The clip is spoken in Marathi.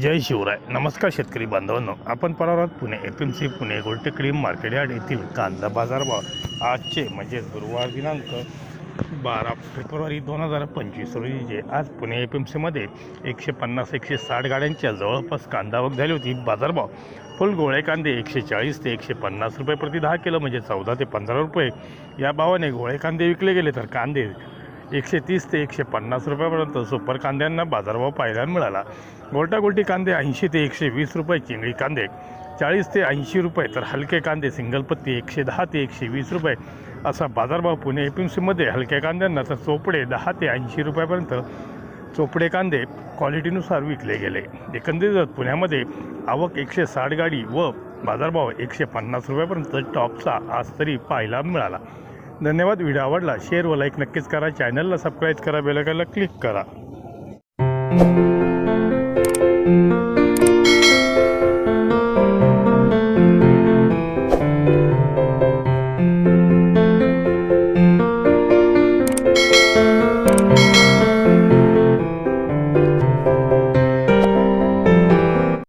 जय शिवराय. नमस्कार शेतकरी बांधवांनो, आपण परवारात Pune FMC Pune Goltekdi market yard येथील कांदा बाजारभाव आजचे म्हणजे गुरुवार दिनांक 12 फेब्रुवारी 2025 रोजीचे आज पुणे FMCमध्ये 150-160 गाड्यांच्या जवळपास कांदा आवक झाली होती. बाजारभाव फुल गोळे कांदे 140 ते 150 रुपये प्रति 10 किलो म्हणजे 14 ते 15 रुपये या भावाने गोळे कांदे विकले गेले, तर कांदे 130 ते 150 रुपयापर्यंत सुपर कांद्यांना बाजारभाव पाहायला मिळाला. गोल्टी कांदे 80 ते 120 रुपये, चिंगळी कांदे 40 ते 80 रुपये, तर हलके कांदे सिंगलपत्ती 110 ते 120 रुपये असा बाजारभाव पुणे FMCमध्ये हलक्या कांद्यांना, तर चोपडे 10 ते 80 रुपयापर्यंत चोपडे कांदे क्वालिटीनुसार विकले गेले. एकंदरीत पुण्यामध्ये आवक 160 गाडी व बाजारभाव 150 रुपयापर्यंत टॉपचा आज तरी पाहायला मिळाला. धन्यवाद. व्हिडिओ आवडला शेअर व लाईक नक्कीच करा. चॅनलला सबस्क्राईब करा, बेल आयकॉनला क्लिक करा.